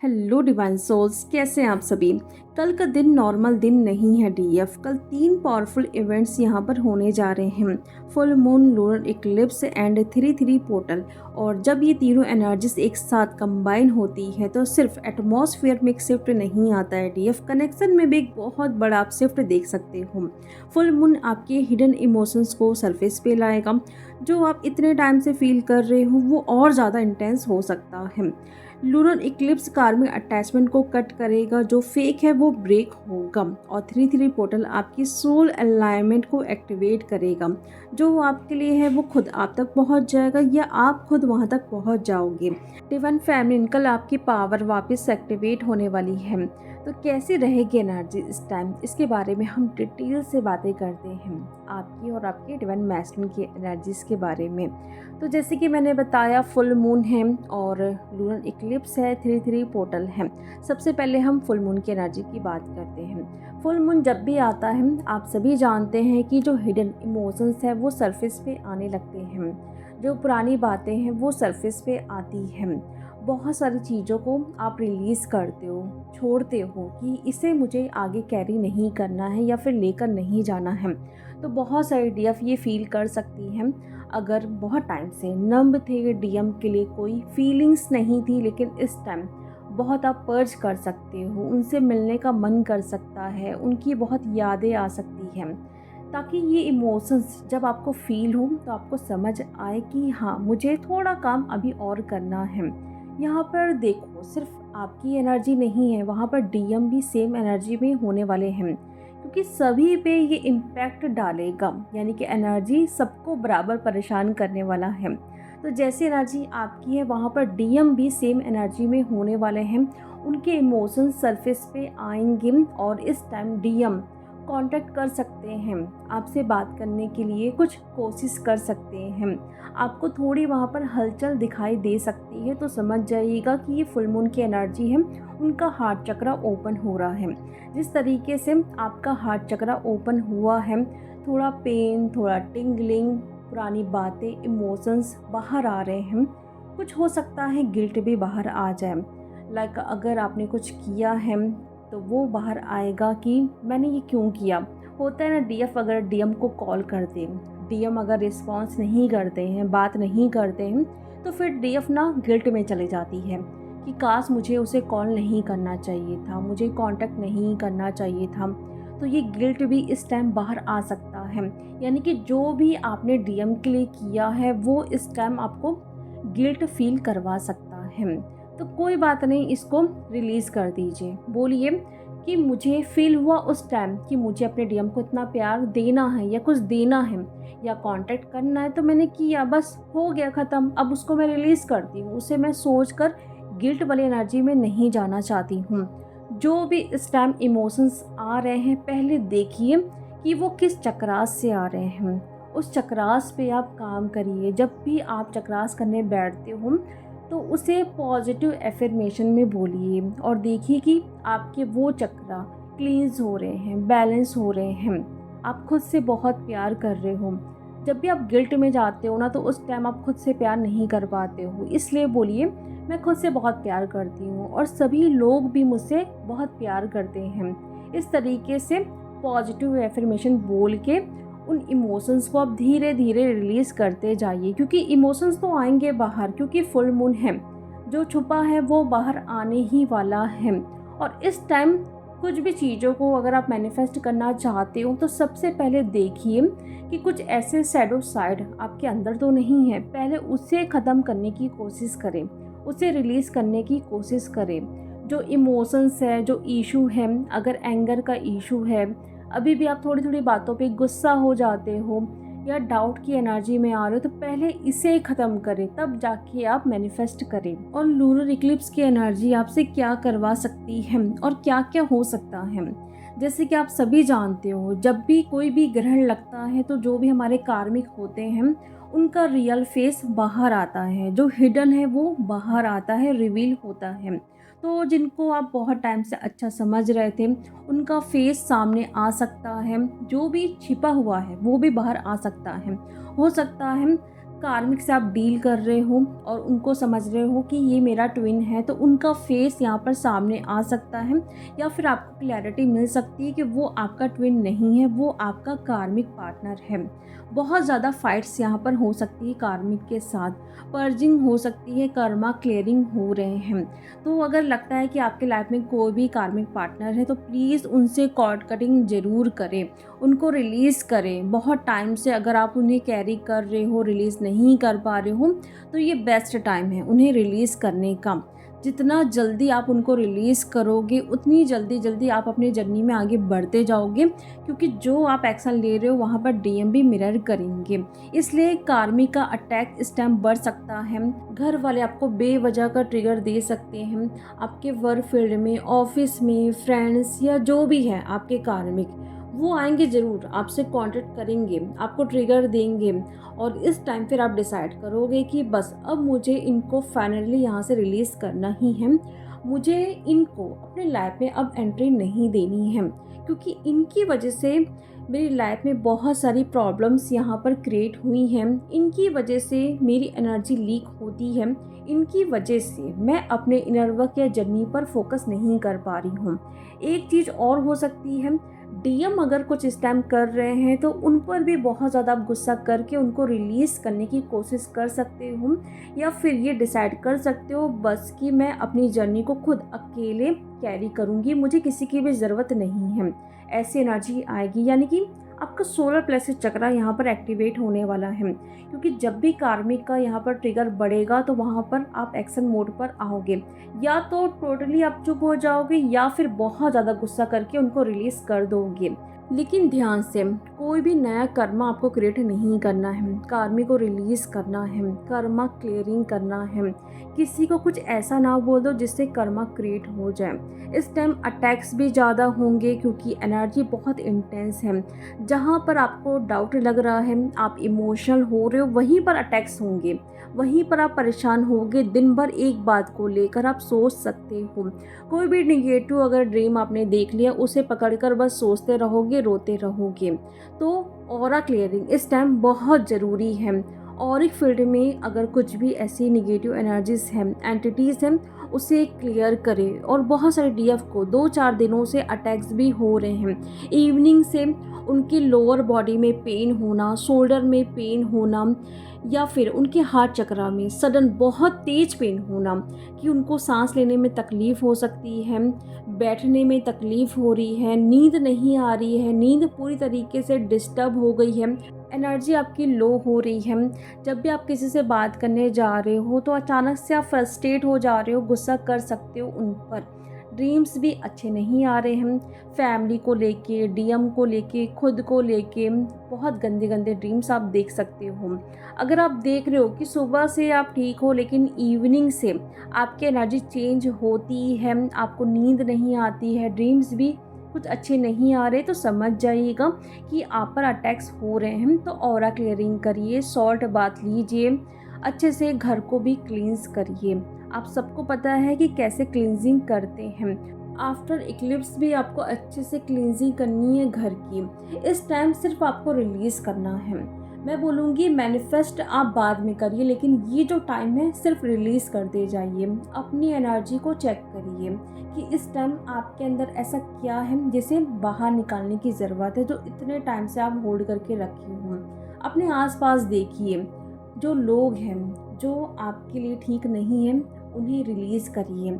Hello divine souls, कैसे हैं आप सभी। कल का दिन नॉर्मल दिन नहीं है डीएफ। कल 3 पावरफुल इवेंट्स यहाँ पर होने जा रहे हैं। Full moon, lunar Eclipse and 3-3 portal. और जब ये तीनों एनर्जीज एक साथ कंबाइन होती है तो सिर्फ एटमॉस्फेयर में एक शिफ्ट नहीं आता है डीएफ, कनेक्शन में भी एक बहुत बड़ा आप शिफ्ट देख सकते हो। फुल मून आपके हिडन इमोशंस को सरफेस पे लाएगा। जो आप इतने टाइम से फील कर रहे हो वो और ज़्यादा इंटेंस हो सकता है। लूनर इक्लिप्स कार्मिक अटैचमेंट को कट करेगा, जो फेक है वो ब्रेक होगा। और 3-3 पोर्टल आपकी सोल अलाइनमेंट को एक्टिवेट करेगा। जो आपके लिए है वो खुद आप तक पहुंच जाएगा या आप खुद वहां तक पहुंच जाओगे। डिवाइन फेमिनिन, कल आपकी पावर वापस एक्टिवेट होने वाली है। तो कैसी रहेगी एनर्जी इस टाइम, इसके बारे में हम डिटेल से बातें करते हैं आपकी और आपके डिवाइन मैस्कुलिन की एनर्जीज के बारे में। तो जैसे कि मैंने बताया, फुल मून है और लूनर इक्लिप्स है, 3-3 पोर्टल है। सबसे पहले हम फुल मून की एनर्जी की बात करते हैं। फुल मून जब भी आता है, आप सभी जानते हैं कि जो हिडन इमोशंस है वो सरफेस पे आने लगते हैं। जो पुरानी बातें हैं वो सरफेस पे आती हैं। बहुत सारी चीज़ों को आप रिलीज़ करते हो, छोड़ते हो कि इसे मुझे आगे कैरी नहीं करना है या फिर लेकर नहीं जाना है। तो बहुत सारी डीएफ ये फील कर सकती हैं। अगर बहुत टाइम से नंब थे डीएम के लिए, कोई फीलिंग्स नहीं थी, लेकिन इस टाइम बहुत आप पर्ज कर सकते हो। उनसे मिलने का मन कर सकता है, उनकी बहुत यादें आ सकती हैं, ताकि ये इमोशंस जब आपको फील हो तो आपको समझ आए कि हाँ, मुझे थोड़ा काम अभी और करना है। यहाँ पर देखो, सिर्फ आपकी एनर्जी नहीं है, वहाँ पर डीएम भी सेम एनर्जी में होने वाले हैं, क्योंकि सभी पे ये इम्पैक्ट डालेगा। यानी कि एनर्जी सबको बराबर परेशान करने वाला है। तो जैसी एनर्जी आपकी है, वहाँ पर डीएम भी सेम एनर्जी में होने वाले हैं। उनके इमोशंस सरफेस पे आएंगे और इस टाइम डीएम कांटेक्ट कर सकते हैं, आपसे बात करने के लिए कुछ कोशिश कर सकते हैं। आपको थोड़ी वहाँ पर हलचल दिखाई दे सकती है, तो समझ जाइएगा कि ये फुल मून की एनर्जी है। उनका हार्ट चक्र ओपन हो रहा है। जिस तरीके से आपका हार्ट चक्र ओपन हुआ है, थोड़ा पेन, थोड़ा टिंगलिंग, पुरानी बातें, इमोशंस बाहर आ रहे हैं। कुछ हो सकता है गिल्ट भी बाहर आ जाए। लाइक अगर आपने कुछ किया है तो वो बाहर आएगा कि मैंने ये क्यों किया। होता है ना, डीएफ अगर डीएम को कॉल करते हैं, डीएम अगर रिस्पॉन्स नहीं करते हैं, बात नहीं करते हैं, तो फिर डीएफ ना गिल्ट में चली जाती है कि काश मुझे उसे कॉल नहीं करना चाहिए था, मुझे कांटेक्ट नहीं करना चाहिए था। तो ये गिल्ट भी इस टाइम बाहर आ सकता है। यानी कि जो भी आपने डीएम के लिए किया है वो इस टाइम आपको गिल्ट फील करवा सकता है। तो कोई बात नहीं, इसको रिलीज़ कर दीजिए। बोलिए कि मुझे फील हुआ उस टाइम कि मुझे अपने डीएम को इतना प्यार देना है या कुछ देना है या कांटेक्ट करना है, तो मैंने किया, बस हो गया ख़त्म। अब उसको मैं रिलीज़ करती हूँ। उसे मैं सोचकर गिल्ट वाली एनर्जी में नहीं जाना चाहती हूँ। जो भी इस टाइम इमोशंस आ रहे हैं, पहले देखिए कि वो किस चक्रास से आ रहे हैं। उस चक्रास पे आप काम करिए। जब भी आप चक्रास करने बैठते हो तो उसे पॉजिटिव एफर्मेशन में बोलिए और देखिए कि आपके वो चक्रा क्लींस हो रहे हैं, बैलेंस हो रहे हैं। आप खुद से बहुत प्यार कर रहे हो। जब भी आप गिल्ट में जाते हो ना, तो उस टाइम आप खुद से प्यार नहीं कर पाते हो। इसलिए बोलिए, मैं खुद से बहुत प्यार करती हूँ और सभी लोग भी मुझसे बहुत प्यार करते हैं। इस तरीके से पॉजिटिव एफर्मेशन बोल के उन इमोशंस को आप धीरे धीरे रिलीज़ करते जाइए, क्योंकि इमोशंस तो आएंगे बाहर, क्योंकि फुल मून है। जो छुपा है वो बाहर आने ही वाला है। और इस टाइम कुछ भी चीज़ों को अगर आप मैनिफेस्ट करना चाहते हो, तो सबसे पहले देखिए कि कुछ ऐसे शैडो साइड आपके अंदर तो नहीं है। पहले उसे ख़त्म करने की कोशिश करें, उसे रिलीज़ करने की कोशिश करें। जो इमोशंस है, जो इशू है, अगर एंगर का इशू है, अभी भी आप थोड़ी थोड़ी बातों पे गुस्सा हो जाते हो या डाउट की एनर्जी में आ रहे हो, तो पहले इसे ख़त्म करें, तब जाके आप मैनिफेस्ट करें। और लूनर इक्लिप्स की एनर्जी आपसे क्या करवा सकती है और क्या क्या हो सकता है, जैसे कि आप सभी जानते हो, जब भी कोई भी ग्रहण लगता है तो जो भी हमारे कार्मिक होते हैं उनका रियल फेस बाहर आता है। जो हिडन है वो बाहर आता है, रिवील होता है। तो जिनको आप बहुत टाइम से अच्छा समझ रहे थे, उनका फेस सामने आ सकता है। जो भी छिपा हुआ है वो भी बाहर आ सकता है। हो सकता है कार्मिक से आप डील कर रहे हो और उनको समझ रहे हो कि ये मेरा ट्विन है, तो उनका फेस यहाँ पर सामने आ सकता है या फिर आपको क्लैरिटी मिल सकती है कि वो आपका ट्विन नहीं है, वो आपका कार्मिक पार्टनर है। बहुत ज़्यादा फाइट्स यहाँ पर हो सकती है कार्मिक के साथ, पर्जिंग हो सकती है, कर्मा क्लियरिंग हो रहे हैं। तो अगर लगता है कि आपके लाइफ में कोई भी कार्मिक पार्टनर है तो प्लीज़ उनसे कॉर्ड कटिंग ज़रूर करें, उनको रिलीज़ करें। बहुत टाइम से अगर आप उन्हें कैरी कर रहे हो, रिलीज़ नहीं कर पा रहे हो, तो ये बेस्ट टाइम है उन्हें रिलीज़ करने का। जितना जल्दी आप उनको रिलीज़ करोगे उतनी जल्दी आप अपनी जर्नी में आगे बढ़ते जाओगे, क्योंकि जो आप एक्शन ले रहे हो वहाँ पर डीएम भी मिरर करेंगे। इसलिए कार्मिक का अटैक इस टाइम बढ़ सकता है। घर वाले आपको बेवजह का ट्रिगर दे सकते हैं। आपके वर्क फील्ड में, ऑफिस में, फ्रेंड्स या जो भी है आपके कार्मिक, वो आएंगे ज़रूर, आपसे कांटेक्ट करेंगे, आपको ट्रिगर देंगे और इस टाइम फिर आप डिसाइड करोगे कि बस अब मुझे इनको फाइनली यहाँ से रिलीज़ करना ही है। मुझे इनको अपने लाइफ में अब एंट्री नहीं देनी है, क्योंकि इनकी वजह से मेरी लाइफ में बहुत सारी प्रॉब्लम्स यहाँ पर क्रिएट हुई हैं। इनकी वजह से मेरी एनर्जी लीक होती है। इनकी वजह से मैं अपने इनर वर्क या जर्नी पर फोकस नहीं कर पा रही हूँ। एक चीज़ और हो सकती है, डीएम अगर कुछ इस टाइम कर रहे हैं तो उन पर भी बहुत ज़्यादा आप गुस्सा करके उनको रिलीज़ करने की कोशिश कर सकते हो, या फिर ये डिसाइड कर सकते हो बस कि मैं अपनी जर्नी को खुद अकेले कैरी करूँगी, मुझे किसी की भी ज़रूरत नहीं है। ऐसी एनर्जी आएगी, यानी कि आपका सोलर प्लेक्सस चक्रा यहाँ पर एक्टिवेट होने वाला है, क्योंकि जब भी कार्मिक का यहाँ पर ट्रिगर बढ़ेगा तो वहाँ पर आप एक्शन मोड पर आओगे। या तो टोटली आप चुप हो जाओगे या फिर बहुत ज़्यादा गुस्सा करके उनको रिलीज़ कर दोगे। लेकिन ध्यान से, कोई भी नया कर्मा आपको क्रिएट नहीं करना है, कार्मिक को रिलीज़ करना है, कर्मा क्लियरिंग करना है। किसी को कुछ ऐसा ना बोल दो जिससे कर्मा क्रिएट हो जाए। इस टाइम अटैक्स भी ज़्यादा होंगे क्योंकि एनर्जी बहुत इंटेंस है। जहाँ पर आपको डाउट लग रहा है, आप इमोशनल हो रहे हो, वहीं पर अटैक्स होंगे, वहीं पर आप परेशान होगे। दिन भर एक बात को लेकर आप सोच सकते हो। कोई भी निगेटिव अगर ड्रीम आपने देख लिया, उसे पकड़कर बस सोचते रहोगे, रोते रहोगे। तो ऑरा क्लियरिंग इस टाइम बहुत ज़रूरी है। ऑरिक फील्ड में अगर कुछ भी ऐसी निगेटिव एनर्जीज हैं, एंटिटीज़ हैं, उसे क्लियर करें। और बहुत सारे डीएफ को 2-4 दिनों से अटैक्स भी हो रहे हैं। इवनिंग से उनकी लोअर बॉडी में पेन होना, शोल्डर में पेन होना, या फिर उनके हार्ट चक्रा में सडन बहुत तेज पेन होना, कि उनको सांस लेने में तकलीफ़ हो सकती है, बैठने में तकलीफ़ हो रही है, नींद नहीं आ रही है, नींद पूरी तरीके से डिस्टर्ब हो गई है, एनर्जी आपकी लो हो रही है। जब भी आप किसी से बात करने जा रहे हो तो अचानक से आप फ्रस्ट्रेट हो जा रहे हो, गुस्सा कर सकते हो उन पर। ड्रीम्स भी अच्छे नहीं आ रहे हैं, फैमिली को लेके, डीएम को लेके, खुद को लेके बहुत गंदे गंदे ड्रीम्स आप देख सकते हो। अगर आप देख रहे हो कि सुबह से आप ठीक हो लेकिन इवनिंग से आपकी एनर्जी चेंज होती है, आपको नींद नहीं आती है, ड्रीम्स भी कुछ अच्छे नहीं आ रहे, तो समझ जाइएगा कि आप पर अटैक्स हो रहे हैं। तो ऑरा क्लियरिंग करिए, सॉल्ट बाथ लीजिए, अच्छे से घर को भी क्लींस करिए। आप सबको पता है कि कैसे क्लींजिंग करते हैं। आफ्टर इक्लिप्स भी आपको अच्छे से क्लींजिंग करनी है घर की। इस टाइम सिर्फ आपको रिलीज़ करना है। मैं बोलूँगी मैनिफेस्ट आप बाद में करिए, लेकिन ये जो टाइम है सिर्फ रिलीज़ करते जाइए। अपनी एनर्जी को चेक करिए कि इस टाइम आपके अंदर ऐसा क्या है जिसे बाहर निकालने की ज़रूरत है, जो इतने टाइम से आप होल्ड करके रखे हों। अपने आसपास देखिए, जो लोग हैं जो आपके लिए ठीक नहीं हैं, उन्हें रिलीज़ करिए।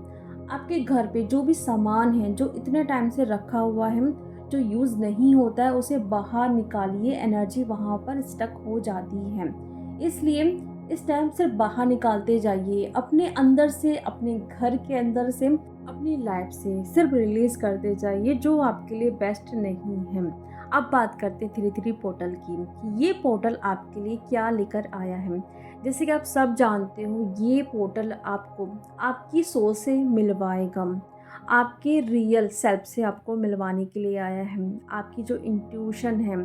आपके घर पे जो भी सामान है जो इतने टाइम से रखा हुआ है, जो यूज़ नहीं होता है, उसे बाहर निकालिए। एनर्जी वहाँ पर स्टक हो जाती है, इसलिए इस टाइम सिर्फ बाहर निकालते जाइए। अपने अंदर से, अपने घर के अंदर से, अपनी लाइफ से सिर्फ रिलीज़ करते जाइए जो आपके लिए बेस्ट नहीं है। अब बात करते हैं 3-3 पोर्टल की, कि ये पोर्टल आपके लिए क्या लेकर आया है। जैसे कि आप सब जानते हो, ये पोर्टल आपको आपकी सोच से मिलवाएगा, आपके रियल सेल्फ से आपको मिलवाने के लिए आया है। आपकी जो इंट्यूशन है,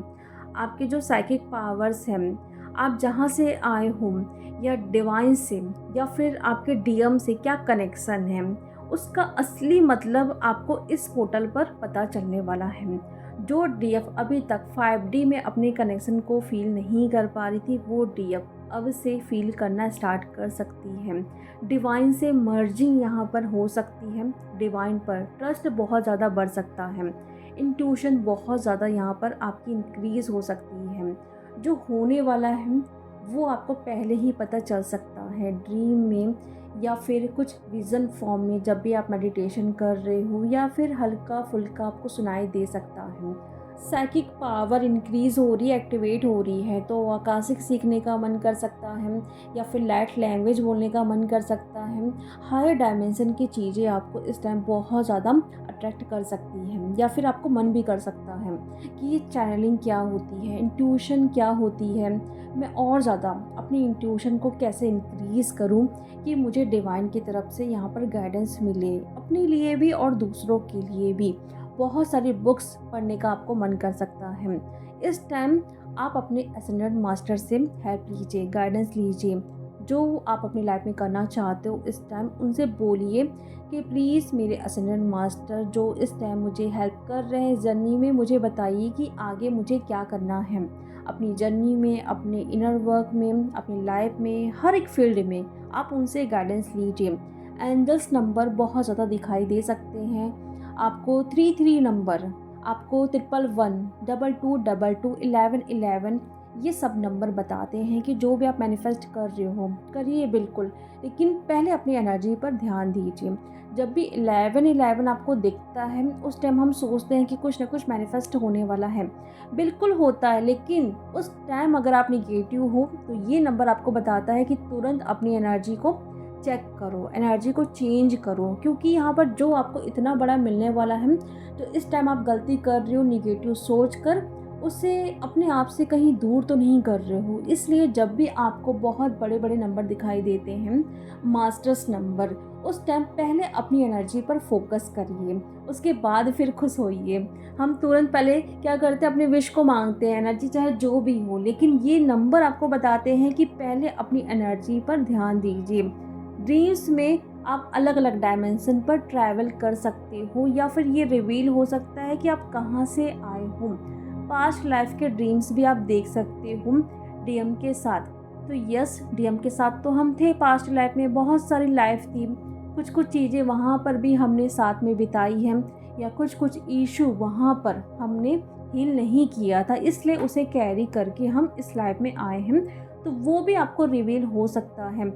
आपके जो साइकिक पावर्स हैं, आप जहाँ से आए हो, या डिवाइन से, या फिर आपके डीएम से क्या कनेक्शन है, उसका असली मतलब आपको इस पोर्टल पर पता चलने वाला है। जो डीएफ अभी तक 5D में अपने कनेक्शन को फील नहीं कर पा रही थी, वो डीएफ अब से फील करना स्टार्ट कर सकती हैं। डिवाइन से मर्जिंग यहाँ पर हो सकती है। डिवाइन पर ट्रस्ट बहुत ज़्यादा बढ़ सकता है। इंट्यूशन बहुत ज़्यादा यहाँ पर आपकी इंक्रीज़ हो सकती है। जो होने वाला है वो आपको पहले ही पता चल सकता है, ड्रीम में या फिर कुछ विज़न फॉर्म में, जब भी आप मेडिटेशन कर रहे हो, या फिर हल्का फुल्का आपको सुनाई दे सकता है। साइकिक पावर इंक्रीज़ हो रही है, एक्टिवेट हो रही है, तो आकाशिक सीखने का मन कर सकता है या फिर लाइट लैंग्वेज बोलने का मन कर सकता है। हायर डायमेंशन की चीज़ें आपको इस टाइम बहुत ज़्यादा अट्रैक्ट कर सकती हैं, या फिर आपको मन भी कर सकता है कि ये चैनलिंग क्या होती है, इंट्यूशन क्या होती है, मैं और ज़्यादा अपनी इंट्यूशन को कैसे इंक्रीज़ करूं कि मुझे डिवाइन की तरफ से यहाँ पर गाइडेंस मिले, अपने लिए भी और दूसरों के लिए भी। बहुत सारी बुक्स पढ़ने का आपको मन कर सकता है। इस टाइम आप अपने एसेंडेंट मास्टर से हेल्प लीजिए, गाइडेंस लीजिए। जो आप अपनी लाइफ में करना चाहते हो इस टाइम उनसे बोलिए कि प्लीज़ मेरे एसेंडेंट मास्टर जो इस टाइम मुझे हेल्प कर रहे हैं जर्नी में, मुझे बताइए कि आगे मुझे क्या करना है अपनी जर्नी में, अपने इनर वर्क में, अपनी लाइफ में, हर एक फील्ड में आप उनसे गाइडेंस लीजिए। एंजल्स नंबर बहुत ज़्यादा दिखाई दे सकते हैं आपको। 33 नंबर, आपको 111, 2222, 1111, ये सब नंबर बताते हैं कि जो भी आप मैनिफेस्ट कर रहे हो करिए बिल्कुल, लेकिन पहले अपनी एनर्जी पर ध्यान दीजिए। जब भी 1111 आपको दिखता है उस टाइम हम सोचते हैं कि कुछ ना कुछ मैनिफेस्ट होने वाला है, बिल्कुल होता है, लेकिन उस टाइम अगर आप निगेटिव हो तो ये नंबर आपको बताता है कि तुरंत अपनी एनर्जी को चेक करो, एनर्जी को चेंज करो, क्योंकि यहाँ पर जो आपको इतना बड़ा मिलने वाला है, तो इस टाइम आप गलती कर रहे हो निगेटिव सोच कर, उससे अपने आप से कहीं दूर तो नहीं कर रहे हो। इसलिए जब भी आपको बहुत बड़े बड़े नंबर दिखाई देते हैं, मास्टर्स नंबर, उस टाइम पहले अपनी एनर्जी पर फोकस करिए, उसके बाद फिर खुश होइए। हम तुरंत पहले क्या करते हैं, अपने विश को मांगते हैं, एनर्जी चाहे जो भी हो, लेकिन ये नंबर आपको बताते हैं कि पहले अपनी एनर्जी पर ध्यान दीजिए। ड्रीम्स में आप अलग अलग डायमेंशन पर ट्रैवल कर सकते हो, या फिर ये रिवील हो सकता है कि आप कहाँ से आए हो। पास्ट लाइफ के ड्रीम्स भी आप देख सकते हो डीएम के साथ। तो यस, डीएम के साथ तो हम थे पास्ट लाइफ में, बहुत सारी लाइफ थी, कुछ कुछ चीज़ें वहाँ पर भी हमने साथ में बिताई हैं, या कुछ कुछ इशू वहाँ पर हमने हील नहीं किया था, इसलिए उसे कैरी करके हम इस लाइफ में आए हैं। तो वो भी आपको रिवील हो सकता है।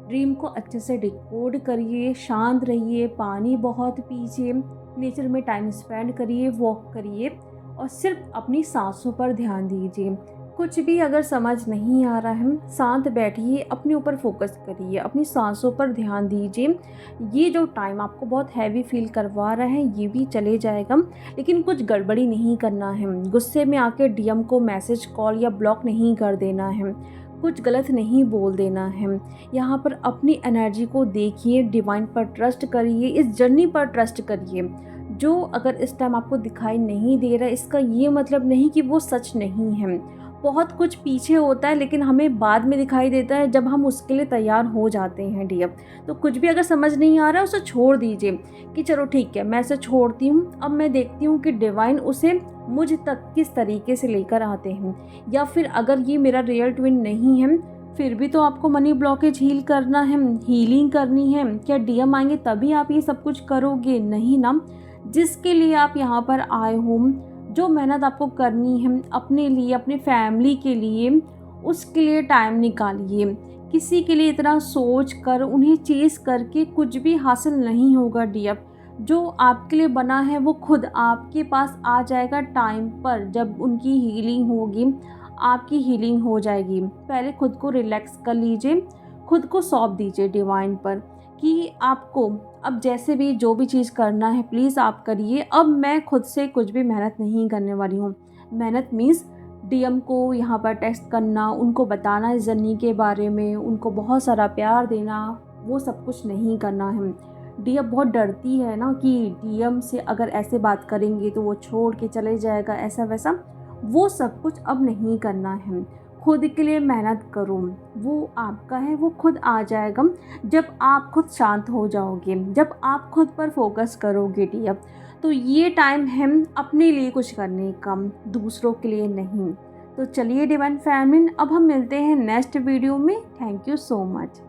ड्रीम को अच्छे से डिकोड करिए, शांत रहिए, पानी बहुत पीजिए, नेचर में टाइम स्पेंड करिए, वॉक करिए, और सिर्फ अपनी सांसों पर ध्यान दीजिए। कुछ भी अगर समझ नहीं आ रहा है, शांत बैठिए, अपने ऊपर फोकस करिए, अपनी सांसों पर ध्यान दीजिए। ये जो टाइम आपको बहुत हैवी फील करवा रहा है ये भी चले जाएगा, लेकिन कुछ गड़बड़ी नहीं करना है। गुस्से में आके डीएम को मैसेज, कॉल या ब्लॉक नहीं कर देना है, कुछ गलत नहीं बोल देना है। यहाँ पर अपनी एनर्जी को देखिए, डिवाइन पर ट्रस्ट करिए, इस जर्नी पर ट्रस्ट करिए। जो अगर इस टाइम आपको दिखाई नहीं दे रहा है, इसका ये मतलब नहीं कि वो सच नहीं है। बहुत कुछ पीछे होता है लेकिन हमें बाद में दिखाई देता है जब हम उसके लिए तैयार हो जाते हैं डियर। तो कुछ भी अगर समझ नहीं आ रहा है उसे छोड़ दीजिए कि चलो ठीक है, मैं इसे छोड़ती हूँ, अब मैं देखती हूँ कि डिवाइन उसे मुझ तक किस तरीके से लेकर आते हैं। या फिर अगर ये मेरा रियल ट्विन नहीं है, फिर भी तो आपको मनी ब्लॉकेज हील करना है, हीलिंग करनी है। क्या डीएम आएंगे तभी आप ये सब कुछ करोगे? नहीं ना। जिसके लिए आप यहाँ पर आए हो, जो मेहनत आपको करनी है अपने लिए, अपने फैमिली के लिए, उसके लिए टाइम निकालिए। किसी के लिए इतना सोच कर उन्हें चेस करके कुछ भी हासिल नहीं होगा डियर। जो आपके लिए बना है वो खुद आपके पास आ जाएगा टाइम पर। जब उनकी हीलिंग होगी आपकी हीलिंग हो जाएगी। पहले खुद को रिलैक्स कर लीजिए, खुद को सौंप दीजिए डिवाइन पर कि आपको अब जैसे भी जो भी चीज़ करना है प्लीज़ आप करिए। अब मैं खुद से कुछ भी मेहनत नहीं करने वाली हूँ। मेहनत मीन्स डीएम को यहाँ पर टेक्स्ट करना, उनको बताना इस जर्नी के बारे में, उनको बहुत सारा प्यार देना, वो सब कुछ नहीं करना है। डीएम बहुत डरती है ना कि डीएम से अगर ऐसे बात करेंगे तो वो छोड़ के चले जाएगा, ऐसा वैसा। वो सब कुछ अब नहीं करना है। खुद के लिए मेहनत करो, वो आपका है, वो खुद आ जाएगा जब आप खुद शांत हो जाओगे, जब आप खुद पर फोकस करोगे डियर। तो ये टाइम है अपने लिए कुछ करने का, दूसरों के लिए नहीं। तो चलिए डिवाइन फैमिली, अब हम मिलते हैं नेक्स्ट वीडियो में। Thank you so much.